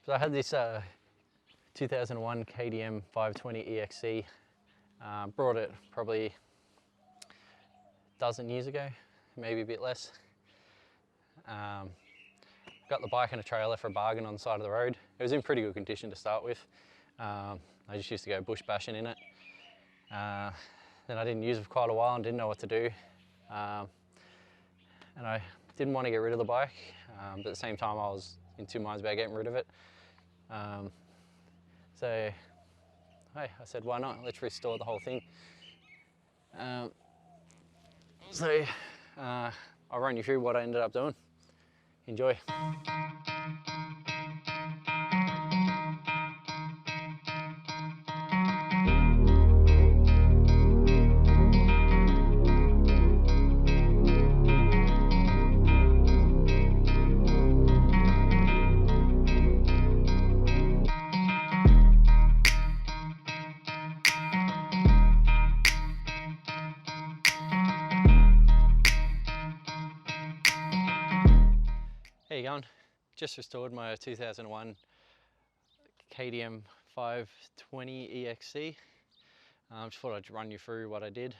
So I had this 2001 KTM 520 EXC, brought it probably a dozen years ago, maybe a bit less. Got the bike and a trailer for a bargain on the side of the road. It was in pretty good condition to start with. I just used to go bush bashing in it. Then I didn't use it for quite a while and didn't know what to do. And I didn't want to get rid of the bike, but at the same time I was in two minds about getting rid of it. So, hey, I said, why not? Let's restore the whole thing. I'll run you through what I ended up doing. Enjoy. How you going? Just restored my 2001 KTM 520 EXC. Just thought I'd run you through what I did.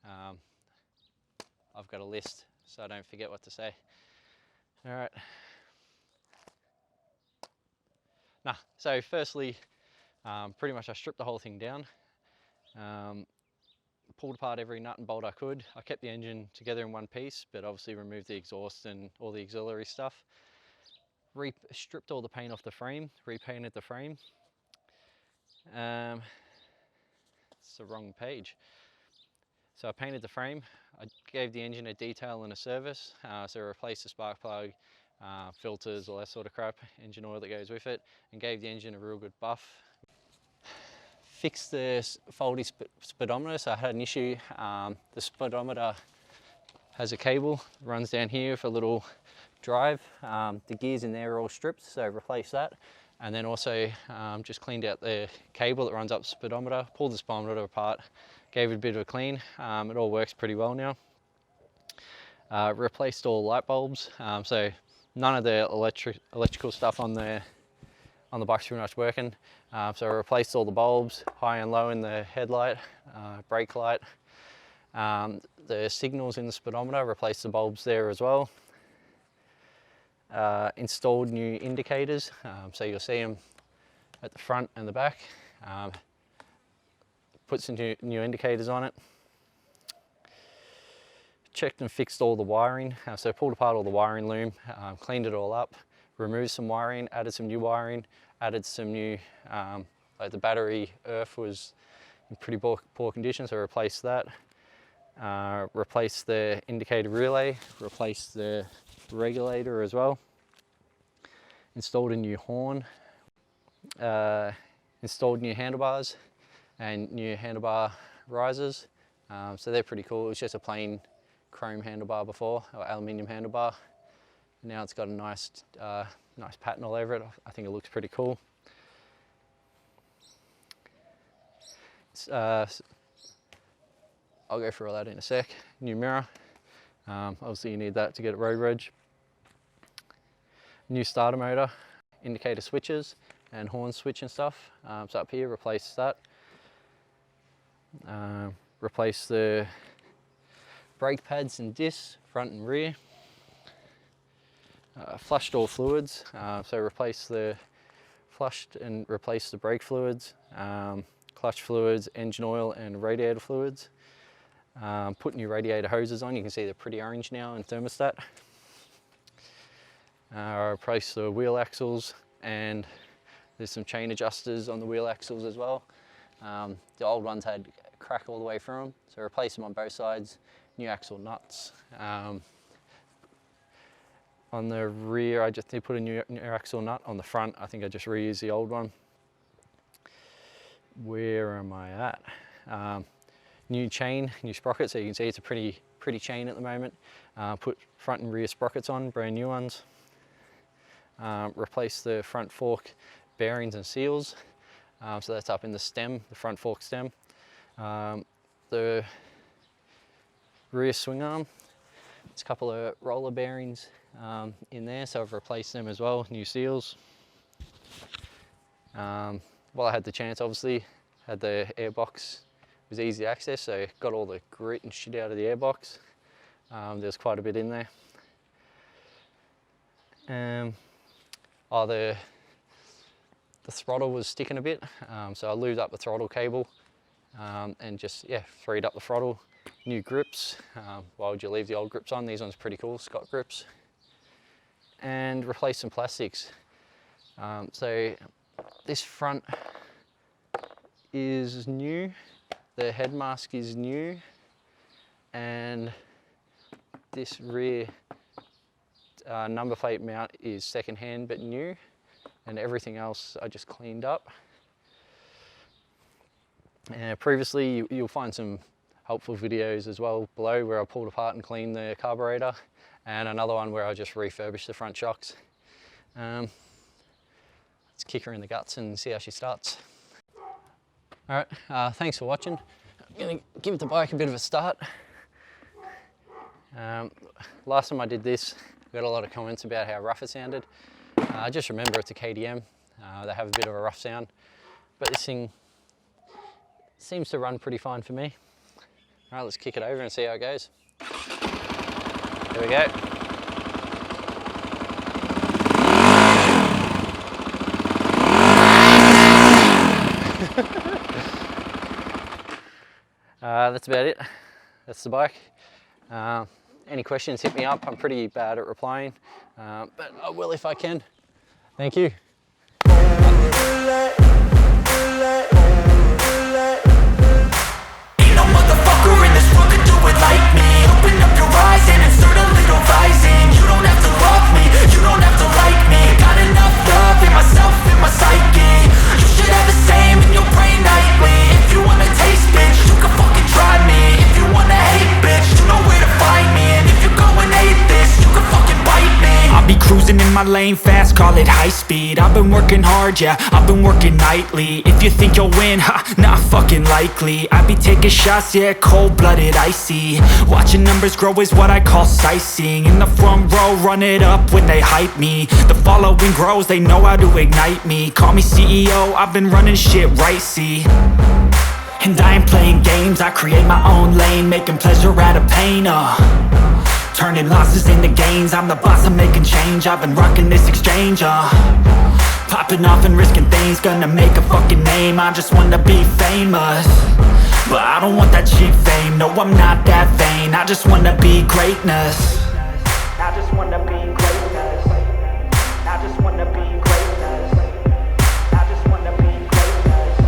I've got a list so I don't forget what to say. All right. So firstly, pretty much I stripped the whole thing down. Pulled apart every nut and bolt I could. I kept the engine together in one piece, but obviously removed the exhaust and all the auxiliary stuff. Stripped all the paint off the frame, repainted the frame. It's the wrong page. So I painted the frame. I gave the engine a detail and a service. So I replaced the spark plug, filters, all that sort of crap, engine oil that goes with it, and gave the engine a real good buff. Fixed the faulty speedometer, so I had an issue. The speedometer has a cable, runs down here with a little drive. The gears in there are all stripped, so replace that. And then also just cleaned out the cable that runs up the speedometer, pulled the speedometer apart, gave it a bit of a clean. It all works pretty well now. Replaced all light bulbs, so none of the electrical stuff on the bike's pretty much working. So I replaced all the bulbs, high and low in the headlight, brake light. The signals in the speedometer, replaced the bulbs there as well. Installed new indicators, so you'll see them at the front and the back. Put some new indicators on it. Checked and fixed all the wiring, so pulled apart all the wiring loom, cleaned it all up, removed some wiring, added some new wiring, added some new, like the battery earth was in pretty poor condition, so I replaced that. Replaced the indicator relay, replaced the regulator as well. Installed a new horn, installed new handlebars and new handlebar risers. So they're pretty cool. It was just a plain chrome handlebar before, or aluminium handlebar. Now it's got a nice pattern all over it. I think it looks pretty cool. I'll go through all that in a sec. New mirror. Obviously you need that to get it road reg. New starter motor, indicator switches and horn switch and stuff. So up here, replace that. Replace the brake pads and discs, front and rear. Flushed all fluids, so flushed and replaced the brake fluids, clutch fluids, engine oil and radiator fluids. Put new radiator hoses on. You can see they're pretty orange now in thermostat. I replaced the wheel axles, and there's some chain adjusters on the wheel axles as well. The old ones had a crack all the way through them, so I replaced them on both sides. New axle nuts. On the rear, I just put a new axle nut. On the front, I think I just reused the old one. Where am I at? New chain, new sprocket, so you can see it's a pretty chain at the moment. Put front and rear sprockets on, brand new ones. Replace the front fork bearings and seals. So that's up in the stem, the front fork stem. The rear swing arm, there's a couple of roller bearings in there, so I've replaced them as well, new seals. While I had the chance, obviously, had the airbox, it was easy access, so got all the grit and shit out of the airbox. There's quite a bit in there. The throttle was sticking a bit, so I lubed up the throttle cable and just, yeah, freed up the throttle. New grips. Why would you leave the old grips on? These ones are pretty cool, Scott grips. And replace some plastics. So this front is new, the head mask is new, and this rear number plate mount is secondhand but new, and everything else I just cleaned up. Previously you'll find some helpful videos as well below where I pulled apart and cleaned the carburetor, and another one where I just refurbished the front shocks. Let's kick her in the guts and see how she starts. Alright, thanks for watching. I'm going to give the bike a bit of a start. Last time I did this, I got a lot of comments about how rough it sounded. Just remember it's a KTM. They have a bit of a rough sound, but this thing seems to run pretty fine for me. Alright, let's kick it over and see how it goes. There we go. That's about it. That's the bike. Any questions, hit me up. I'm pretty bad at replying, but I will if I can. Thank you. My lane fast, call it high speed. I've been working hard, yeah, I've been working nightly. If you think you'll win, ha, not fucking likely. I be taking shots, yeah, cold-blooded, icy. Watching numbers grow is what I call sightseeing. In the front row, run it up when they hype me. The following grows, they know how to ignite me. Call me CEO, I've been running shit right, see. And I ain't playing games, I create my own lane, making pleasure out of pain, turning losses into gains. I'm the boss, I'm making change. I've been rocking this exchange, popping off and risking things. Gonna make a fucking name, I just wanna be famous. But I don't want that cheap fame, no, I'm not that vain. I just wanna be greatness. I just wanna be greatness. I just wanna be greatness. I just wanna be greatness.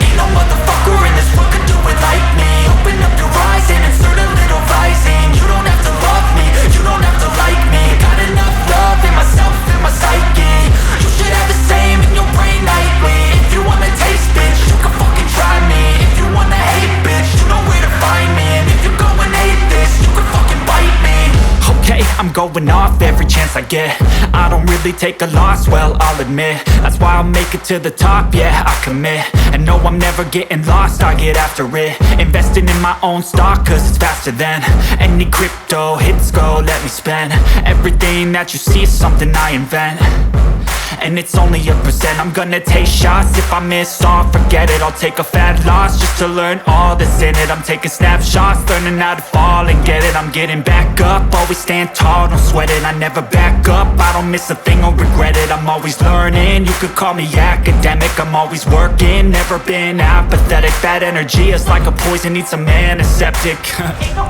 Ain't no motherfucker in this world could do it like me. Open up your eyes and insert a little rising. You don't have to love me, you don't have to like me. Got enough love in myself and my psyche. You should have the same in your brain nightly. If you wanna taste, bitch, you can fucking try me. If you wanna hate, bitch, you know where to find me. And if you go and hate this, you can fucking bite me. Okay, I'm going off every chance I get. I don't really take a loss, well, I'll admit. That's why I'll make it to the top, yeah, I commit. And no, I'm never getting lost, I get after it. Investing in my own stock, cause it's faster than any crypto hits go, let me spend. Everything that you see is something I invent, and it's only a percent. I'm gonna take shots, if I miss all, forget it. I'll take a fat loss just to learn all that's in it. I'm taking snapshots, learning how to fall and get it. I'm getting back up, always stand tall, don't sweat it. I never back up, I don't miss a thing or regret it. I'm always learning, you could call me academic. I'm always working, never been apathetic. That energy is like a poison, needs some antiseptic. Ain't no